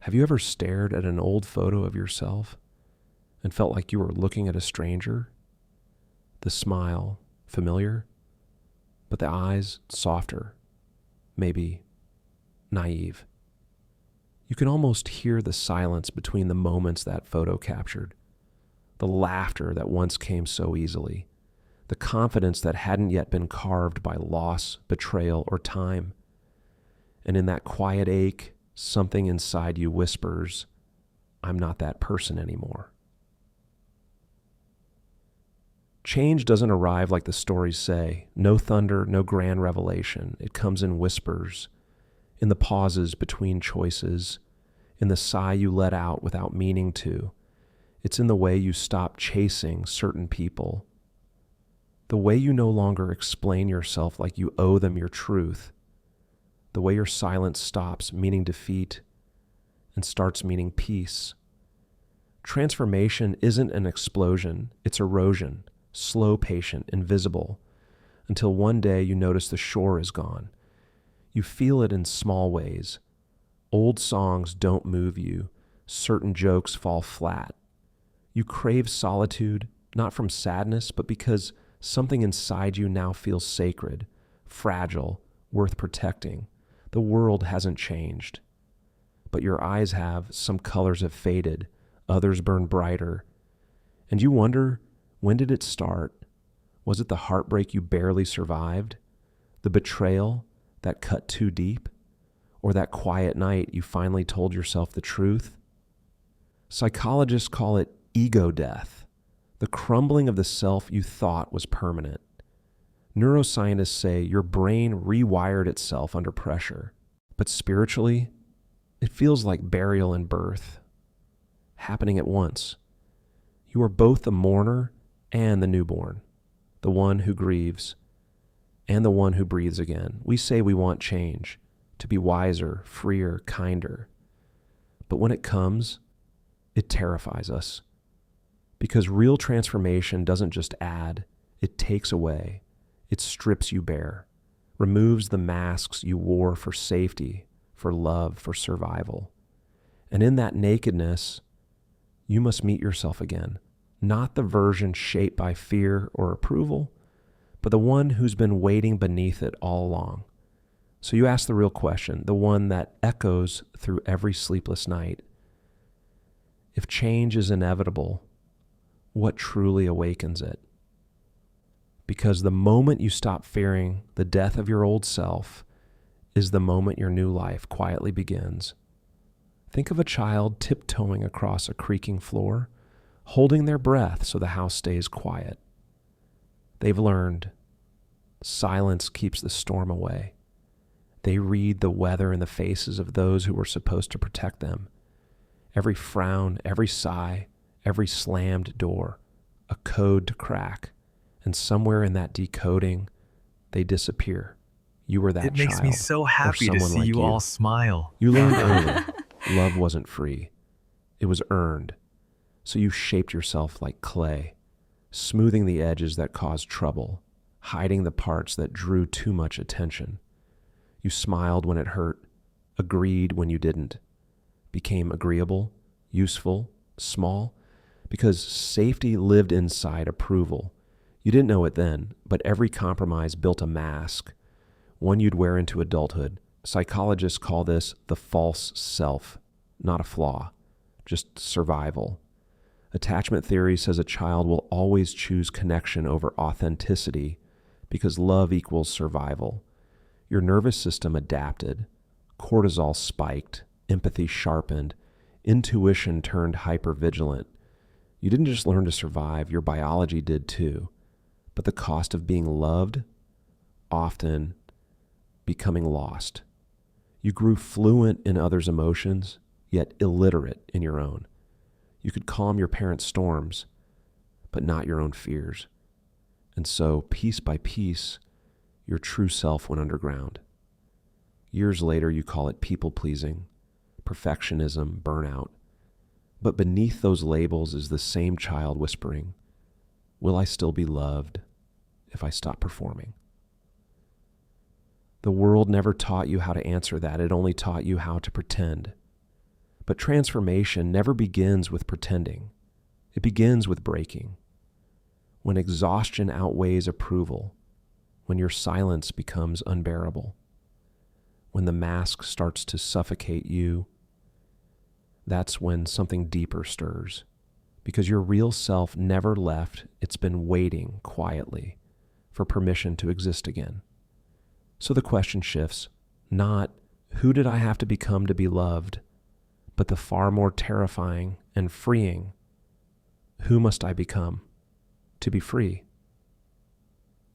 Have you ever stared at an old photo of yourself and felt like you were looking at a stranger? The smile, familiar, but the eyes softer, maybe naive. You can almost hear the silence between the moments that photo captured, the laughter that once came so easily, the confidence that hadn't yet been carved by loss, betrayal, or time. And in that quiet ache, something inside you whispers, I'm not that person anymore. Change doesn't arrive like the stories say. No thunder, no grand revelation. It comes in whispers, in the pauses between choices, in the sigh you let out without meaning to. It's in the way you stop chasing certain people, the way you no longer explain yourself like you owe them your truth, the way your silence stops meaning defeat and starts meaning peace. Transformation isn't an explosion, it's erosion, slow, patient, invisible, until one day you notice the shore is gone. You feel it in small ways. Old songs don't move you. Certain jokes fall flat. You crave solitude, not from sadness, but because something inside you now feels sacred, fragile, worth protecting. The world hasn't changed, but your eyes have. Some colors have faded, others burn brighter. And you wonder, when did it start? Was it the heartbreak you barely survived? The betrayal that cut too deep? Or that quiet night you finally told yourself the truth? Psychologists call it ego death, the crumbling of the self you thought was permanent. Neuroscientists say your brain rewired itself under pressure, but spiritually, it feels like burial and birth, happening at once. You are both the mourner and the newborn, the one who grieves and the one who breathes again. We say we want change, to be wiser, freer, kinder. But when it comes, it terrifies us. Because real transformation doesn't just add, it takes away. It strips you bare, removes the masks you wore for safety, for love, for survival. And in that nakedness, you must meet yourself again, not the version shaped by fear or approval, but the one who's been waiting beneath it all along. So you ask the real question, the one that echoes through every sleepless night. If change is inevitable, what truly awakens it? Because the moment you stop fearing the death of your old self is the moment your new life quietly begins. Think of a child tiptoeing across a creaking floor, holding their breath so the house stays quiet. They've learned silence keeps the storm away. They read the weather in the faces of those who were supposed to protect them. Every frown, every sigh, every slammed door, a code to crack. And somewhere in that decoding, they disappear. You were that child. It makes me so happy to see you all smile. You learned early, love wasn't free. It was earned. So you shaped yourself like clay, smoothing the edges that caused trouble, hiding the parts that drew too much attention. You smiled when it hurt, agreed when you didn't, became agreeable, useful, small, because safety lived inside approval. You didn't know it then, but every compromise built a mask, one you'd wear into adulthood. Psychologists call this the false self, not a flaw, just survival. Attachment theory says a child will always choose connection over authenticity because love equals survival. Your nervous system adapted, cortisol spiked, empathy sharpened, intuition turned hypervigilant. You didn't just learn to survive, your biology did too. But the cost of being loved, often becoming lost. You grew fluent in others' emotions, yet illiterate in your own. You could calm your parents' storms, but not your own fears. And so, piece by piece, your true self went underground. Years later, you call it people-pleasing, perfectionism, burnout. But beneath those labels is the same child whispering, will I still be loved if I stop performing? The world never taught you how to answer that. It only taught you how to pretend. But transformation never begins with pretending. It begins with breaking. When exhaustion outweighs approval, when your silence becomes unbearable, when the mask starts to suffocate you, that's when something deeper stirs. Because your real self never left, it's been waiting quietly for permission to exist again. So the question shifts, not who did I have to become to be loved, but the far more terrifying and freeing, who must I become to be free?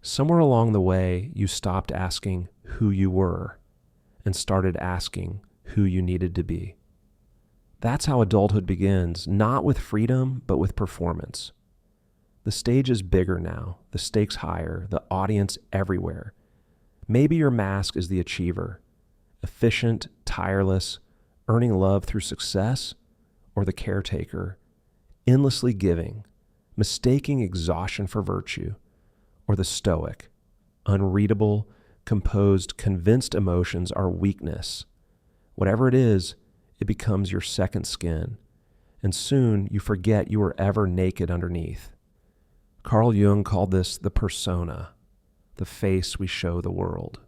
Somewhere along the way, you stopped asking who you were and started asking who you needed to be. That's how adulthood begins, not with freedom, but with performance. The stage is bigger now, the stakes higher, the audience everywhere. Maybe your mask is the achiever, efficient, tireless, earning love through success, or the caretaker, endlessly giving, mistaking exhaustion for virtue, or the stoic, unreadable, composed, convinced emotions are weakness. Whatever it is, it becomes your second skin, and soon you forget you were ever naked underneath. Carl Jung called this the persona, the face we show the world.